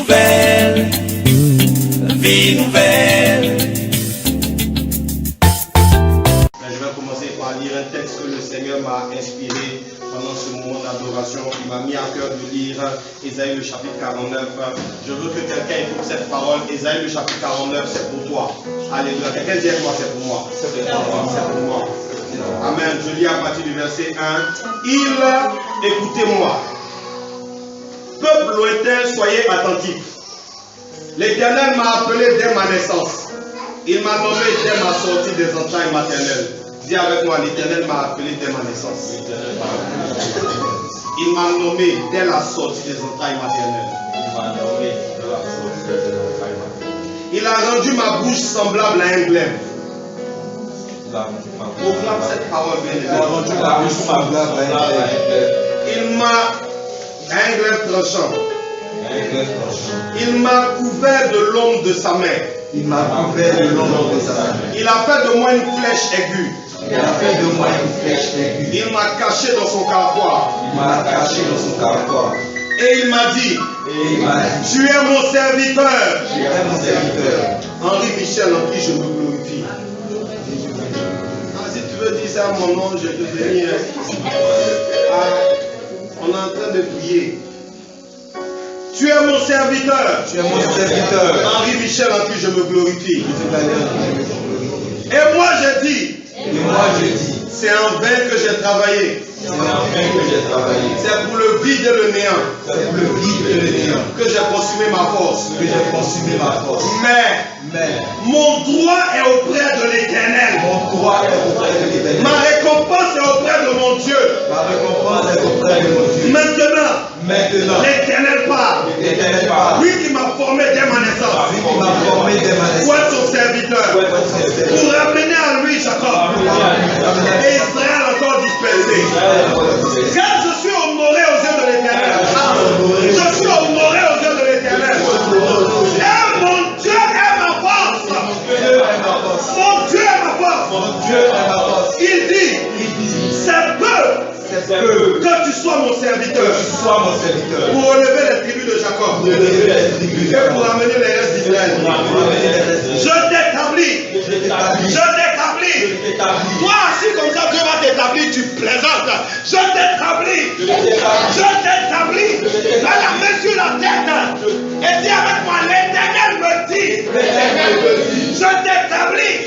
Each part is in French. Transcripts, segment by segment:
nouvelle, vie nouvelle. Je vais commencer par lire un texte que le Seigneur m'a inspiré pendant ce moment d'adoration. Il m'a mis à cœur de lire Ésaïe le chapitre 49. Je veux que quelqu'un écoute cette parole. Ésaïe le chapitre 49, c'est pour toi. Alléluia. Quelqu'un dit à toi, c'est pour moi. C'est pour moi. Amen. Je lis à partir du verset 1. Écoutez-moi. Peuple lointain, soyez attentifs. L'Éternel m'a appelé dès ma naissance. Il m'a nommé dès ma sortie des entrailles maternelles. Dis avec moi, l'Éternel m'a appelé dès ma naissance. Il m'a nommé dès la sortie des entrailles maternelles. Il a rendu ma bouche semblable à un glaive. Proclame cette parole, bien Il m'a un glaive tranchant. Il m'a couvert de l'ombre de sa main. Il m'a couvert de l'ombre de sa main. Il a fait de moi une flèche aiguë. Il a fait de moi une flèche aiguë. Il m'a caché dans son carquois. Il m'a caché dans son carquois. Et il m'a dit, tu es mon serviteur. Tu es mon serviteur. Henri Michel, en qui je me glorifie. Si tu veux dire ça à mon nom, je te bénis. On est en train de prier. Tu es mon serviteur. Tu es mon serviteur. Henri Michel, en qui je me glorifie. Et moi je dis, c'est en vain que j'ai travaillé. C'est pour le vide et le néant. Que j'ai consumé ma force. Mais mon droit est auprès de l'Éternel. Ma récompense est auprès de mon Dieu. Maintenant, l'Éternel parle. Lui qui m'a formé dès ma naissance. Soit son serviteur. Pour ramener à lui Jacob. Et Israël encore dispersé. Car je suis honoré aux yeux de l'Éternel. Je suis honoré aux yeux de l'Éternel. Et mon Dieu est ma force. Mon Dieu est ma force. Il dit, c'est peu que tu sois mon serviteur. Pour relever les tribus de Jacob. Et pour amener les restes d'Israël. Je t'établis. Toi assis comme ça, Dieu va t'établir, tu plaisantes. Je t'établis à la main sur la tête. Et dis avec moi, l'Éternel me dit, je t'établis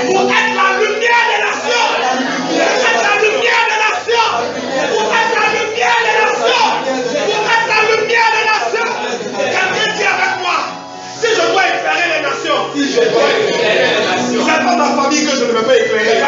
pour être la lumière des nations. Pour être la lumière des nations. Pour être la lumière des nations. Pour être la lumière des nations. Quelqu'un dit avec moi, si je dois éclairer les nations, c'est pas ma famille que je ne veux pas éclairer.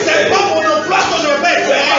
C'est pas mon emploi que je ne veux pas éclairer.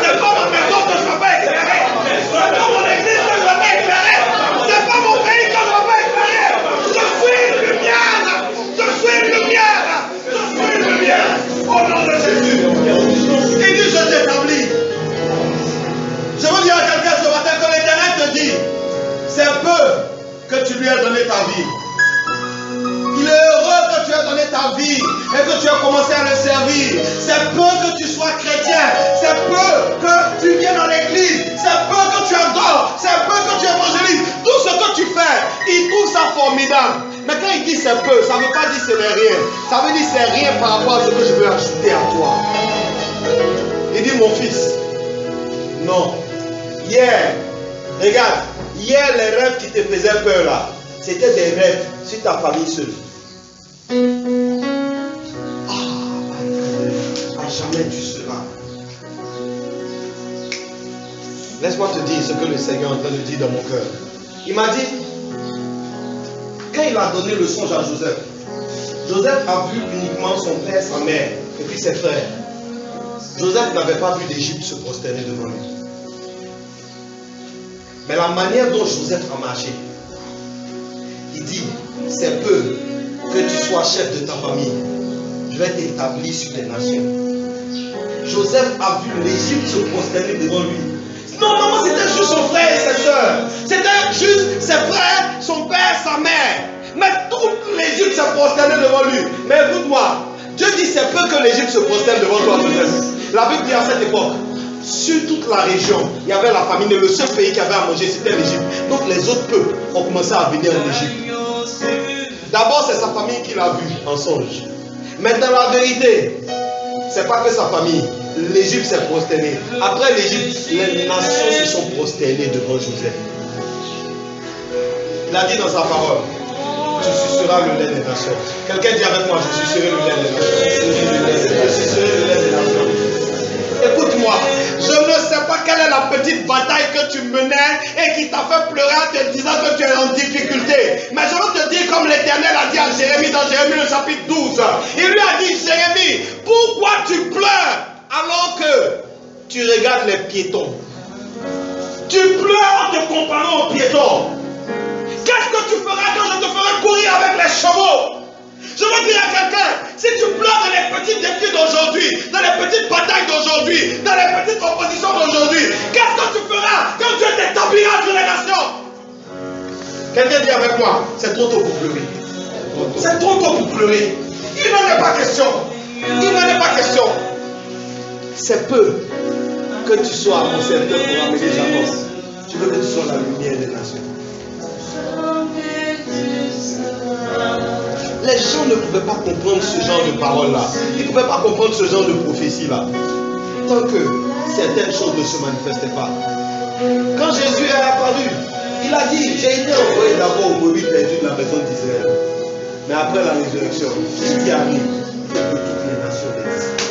C'est pas ma maison que je ne veux pas éclairer. C'est pas mon église que je ne veux pas éclairer. C'est pas mon pays que je ne veux pas éclairer. Je suis une lumière. Au nom de Jésus. Il dit, je t'établis. Je veux dire à quelqu'un ce matin que l'Éternel te dit, c'est peu que tu lui as donné ta vie. Il est heureux que tu aies donné ta vie et que tu aies commencé à le servir. C'est peu que tu sois chrétien. C'est peu que tu viennes dans l'église. C'est peu que tu adores. C'est peu que tu évangélises. Tout ce que tu fais, il trouve ça formidable. Mais quand il dit c'est peu, ça ne veut pas dire ce n'est rien. Ça veut dire c'est rien par rapport à ce que je veux ajouter à toi. Il dit mon fils, non. Hier, regarde, hier les rêves qui te faisaient peur là, c'était des rêves sur ta famille seule. À jamais tu seras. Laisse-moi te dire ce que le Seigneur est en train de dire dans mon cœur. Il m'a dit, quand il a donné le songe à Joseph, Joseph a vu uniquement son père, sa mère, et puis ses frères. Joseph n'avait pas vu d'Égypte se prosterner devant lui. Mais la manière dont Joseph a marché, il dit, c'est peu que tu sois chef de ta famille. Je vais t'établir sur les nations. Joseph a vu l'Égypte se prosterner devant lui. Normalement, c'était juste son frère et ses soeurs. C'était juste ses frères, son père, sa mère. Mais toute l'Égypte se prosternait devant lui. Mais écoute-moi, Dieu dit c'est peu que l'Égypte se prosterne devant toi. La Bible dit à cette époque, sur toute la région, il y avait la famine. Et le seul pays qui avait à manger, c'était l'Égypte. Donc les autres peuples ont commencé à venir en Égypte. D'abord, c'est sa famille qui l'a vu en songe. Mais dans la vérité, c'est pas que sa famille. L'Égypte s'est prosternée. Après l'Égypte, les nations se sont prosternées devant Joseph. Il a dit dans sa parole, tu suceras le lait des nations. Quelqu'un dit avec moi, je sucerai le lait des nations. Je sucerai le lait des nations. Écoute-moi, je ne sais pas quelle est la petite bataille que tu menais et qui t'a fait pleurer en te disant que tu es en difficulté. Mais je veux te dire comme l'Éternel a dit à Jérémie dans Jérémie le chapitre 12. Il lui a dit, Jérémie, pourquoi tu pleures alors que tu regardes les piétons? Tu pleures en te comparant aux piétons. Qu'est-ce que tu feras quand je te ferai courir avec les chevaux? Je veux dire à quelqu'un, si tu pleures dans les petits défis d'aujourd'hui, dans les petites batailles d'aujourd'hui, dans les petites oppositions d'aujourd'hui, qu'est-ce que tu feras quand Dieu t'établira sur les nations? Quelqu'un dit avec moi, c'est trop tôt pour pleurer. C'est trop tôt pour pleurer. Il n'en est pas question. Il n'en est pas question. C'est peu que tu sois mon serviteur pour amener Jacob. Je veux que tu sois la lumière des nations. Les gens ne pouvaient pas comprendre ce genre de paroles-là. Ils ne pouvaient pas comprendre ce genre de prophétie-là. Tant que certaines choses ne se manifestaient pas. Quand Jésus est apparu, il a dit, j'ai été envoyé d'abord aux brebis perdues de la maison d'Israël. Mais après la résurrection, ce qui arrive, c'est que toutes les nations restent.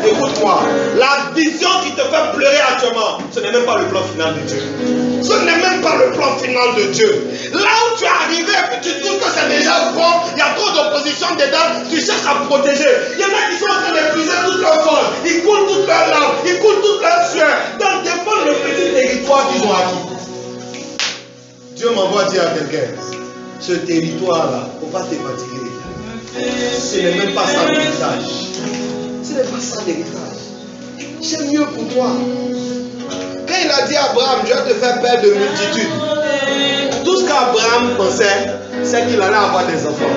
Écoute-moi, la vision qui te fait pleurer actuellement, ce n'est même pas le plan final de Dieu. Ce n'est même pas le plan final de Dieu. Là où tu es arrivé, puis tu trouves que c'est déjà bon, il y a trop d'opposition dedans, tu cherches à protéger. Il y en a qui sont en train d'épuiser toute leur force, ils coulent toute leur larmes, ils coulent toute leur sueur, dans défendre le petit territoire qu'ils ont acquis. Dieu m'envoie dire à quelqu'un, ce territoire-là, il ne faut pas te fatiguer. Ce n'est même pas ça l'héritage. Ce n'est pas ça l'héritage. C'est mieux pour toi. Quand il a dit à Abraham, je vais te faire père de multitudes, tout ce qu'Abraham pensait, c'est qu'il allait avoir des enfants.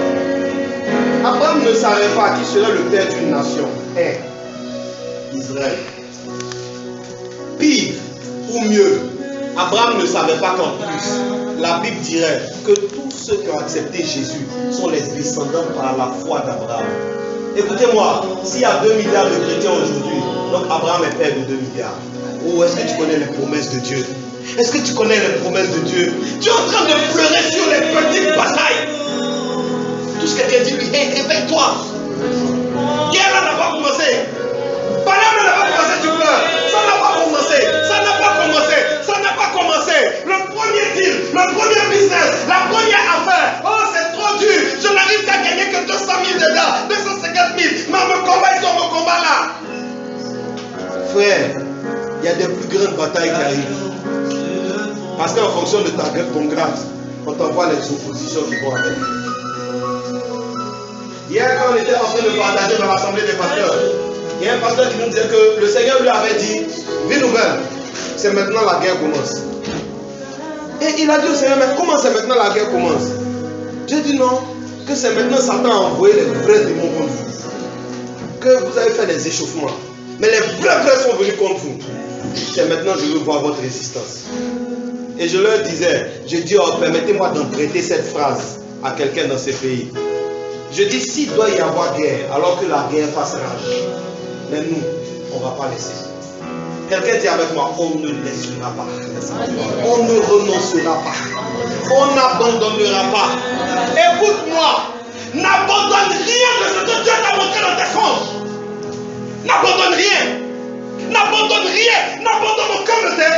Abraham ne savait pas qui serait le père d'une nation. Israël. Pire ou mieux, Abraham ne savait pas qu'en plus, la Bible dirait que tous ceux qui ont accepté Jésus sont les descendants par la foi d'Abraham. Écoutez-moi, s'il y a 2 milliards de chrétiens aujourd'hui, donc Abraham est père de 2 milliards. Oh, est-ce que tu connais les promesses de Dieu? Est-ce que tu connais les promesses de Dieu? Tu es en train de pleurer sur les petites batailles. Tout ce que quelqu'un dit, hey, réveille-toi. Hier, là n'a pas commencé. Balaam n'a pas commencé, tu pleures. Ça n'a pas commencé. Ça n'a pas commencé. Ça n'a pas commencé. Le premier deal, le premier business, la première affaire. Oh, c'est trop dur. Je n'arrive qu'à gagner que 200 000 dedans, 250 000. Mais mon combat, ils sont mon combat là. Frère, il y a des plus grandes batailles qui arrivent. Parce qu'en fonction de ton grade, on t'envoie les oppositions qui vont avec. Hier, quand on était en train de partager dans l'assemblée des pasteurs, il y a un pasteur qui nous disait que le Seigneur lui avait dit, vie nouvelle, c'est maintenant la guerre commence. Et il a dit au Seigneur, mais comment c'est maintenant la guerre commence? J'ai dit non, que c'est maintenant Satan a envoyé les vrais démons contre vous. Que vous avez fait des échauffements. Mais les vrais sont venus contre vous. C'est maintenant que je veux voir votre résistance. Et je leur disais, je dis, oh, permettez-moi d'emprunter cette phrase à quelqu'un dans ce pays. Je dis, s'il doit y avoir guerre, alors que la guerre fasse rage, mais nous, on ne va pas laisser. Quelqu'un dit avec moi, on ne laissera pas. On ne renoncera pas. On n'abandonnera pas. Écoute-moi, n'abandonne rien de ce que Dieu t'a montré dans tes songes. N'abandonne rien. N'abandonne rien. N'abandonne aucun de tes.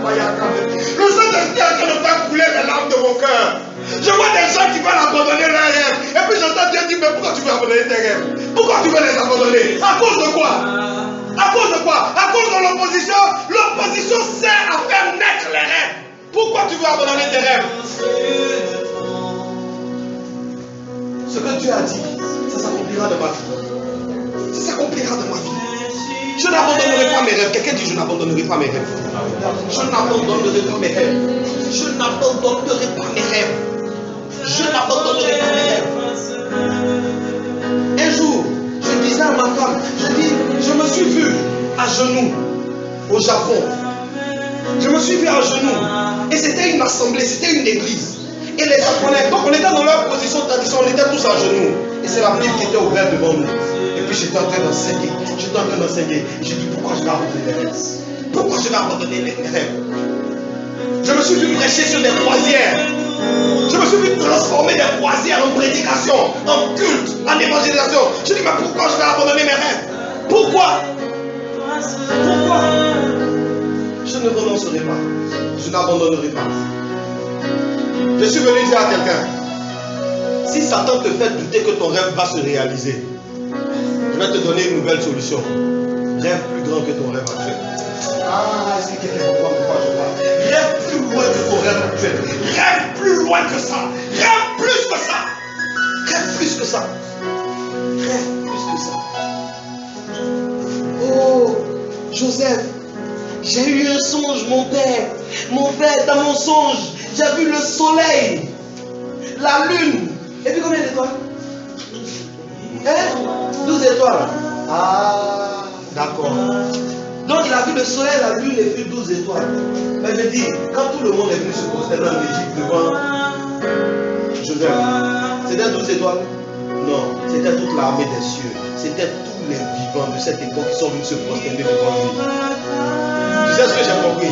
Le Saint-Esprit est en train de faire couler les larmes de mon cœur. Je vois des gens qui veulent abandonner leurs rêves. Et puis j'entends Dieu dire, mais pourquoi tu veux abandonner tes rêves? Pourquoi tu veux les abandonner? À cause de quoi? À cause de quoi? À cause de l'opposition. L'opposition sert à faire naître les rêves. Pourquoi tu veux abandonner tes rêves? Ce que Dieu a dit, ça s'accomplira de ma vie. Ça s'accomplira de ma vie. Je n'abandonnerai pas mes rêves. Quelqu'un dit, je n'abandonnerai pas mes rêves. Je n'abandonnerai pas mes rêves. Je n'abandonnerai pas mes rêves. Je n'abandonnerai pas mes rêves. Un jour, je disais à ma femme, je dis, je me suis vu à genoux au Japon. Je me suis vu à genoux. Et c'était une assemblée, c'était une église. Et les Japonais, donc on était dans leur position de tradition, on était tous à genoux. Et c'est la Bible qui était ouverte devant nous. Et puis j'étais en train d'enseigner. J'ai dit pourquoi je vais abandonner les rêves? Pourquoi je vais abandonner les rêves? Je me suis vu prêcher sur des croisières. Je me suis vu transformer des croisières en prédication, en culte, en évangélisation. Je dis mais pourquoi je vais abandonner mes rêves? Pourquoi? Pourquoi? Je ne renoncerai pas. Je n'abandonnerai pas. Je suis venu dire à quelqu'un, si Satan te fait douter que ton rêve va se réaliser, je vais te donner une nouvelle solution. Rêve plus grand que ton rêve actuel. Ah, est-ce que quelqu'un comprend pourquoi je parle? Rêve plus loin que ton rêve actuel. Rêve plus loin que ça. Rêve plus que ça. Rêve plus que ça. Rêve plus que ça. Oh, Joseph, j'ai eu un songe, mon père. Mon père, dans mon songe, j'ai vu le soleil, la lune. Et puis combien d'étoiles? 12 étoiles. Ah, d'accord. Donc il a vu le soleil, la lune et puis 12 étoiles. Mais je dis, quand tout le monde est venu se prosterner en Égypte devant Joseph, c'était 12 étoiles? Non, c'était toute l'armée des cieux. C'était tous les vivants de cette époque qui sont venus se prosterner devant lui. Tu sais ce que j'ai compris?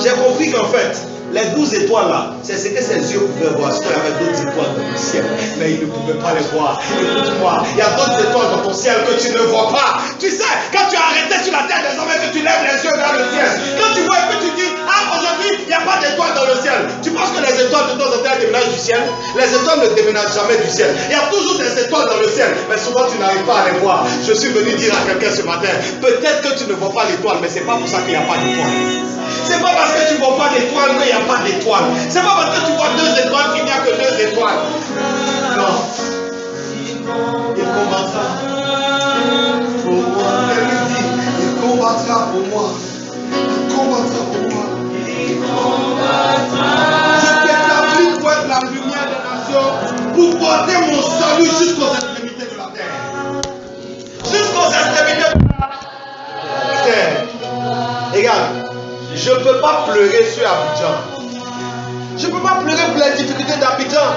J'ai compris qu'en fait, les 12 étoiles là, c'est ce que ses yeux pouvaient voir. Parce qu'il y avait d'autres étoiles dans le ciel, mais il ne pouvait pas les voir. Écoute-moi, il y a d'autres étoiles dans ton ciel que tu ne vois pas. Tu sais, quand tu as arrêté sur la terre désormais que tu lèves les yeux vers le ciel, quand tu vois et que tu dis, ah aujourd'hui, il n'y a pas d'étoiles dans le ciel. Tu penses que les étoiles de temps en temps déménagent du ciel? Les étoiles ne déménagent jamais du ciel. Il y a toujours des étoiles dans le ciel, mais souvent tu n'arrives pas à les voir. Je suis venu dire à quelqu'un ce matin, peut-être que tu ne vois pas l'étoile, mais ce n'est pas pour ça qu'il n'y a pas d'étoile. C'est pas parce que tu ne vois pas d'étoiles qu'il n'y a pas d'étoiles. C'est pas parce que tu vois 2 étoiles qu'il n'y a que 2 étoiles. Non. Il combattra pour moi. Elle lui dit, il combattra pour moi. Il combattra pour moi. Il combattra. Je t'établis pour être la lumière des nations, pour porter mon salut jusqu'aux extrémités de la terre. Jusqu'aux extrémités de la terre. Regarde. Je ne peux pas pleurer sur Abidjan. Je ne peux pas pleurer pour les difficultés d'Abidjan.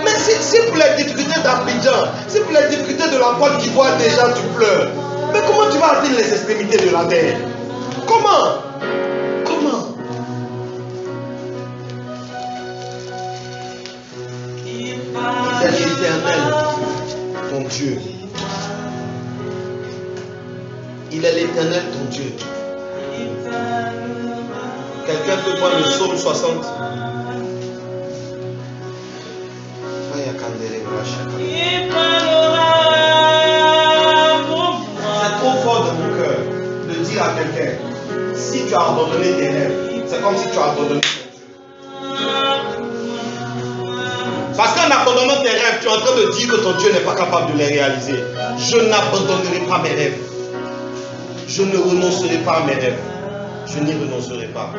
Mais si pour les difficultés d'Abidjan, si pour les difficultés de la Côte d'Ivoire déjà tu pleures, mais comment tu vas atteindre les extrémités de la terre? Comment? Comment? Il est l'Éternel, ton Dieu. Il est l'Éternel, ton Dieu. Quelqu'un peut prendre le psaume 60. C'est trop fort de mon cœur de dire à quelqu'un, si tu as abandonné tes rêves, c'est comme si tu as abandonné ton Dieu. Parce qu'en abandonnant tes rêves, tu es en train de dire que ton Dieu n'est pas capable de les réaliser. Je n'abandonnerai pas mes rêves. Je ne renoncerai pas à mes rêves. Je n'y renoncerai pas.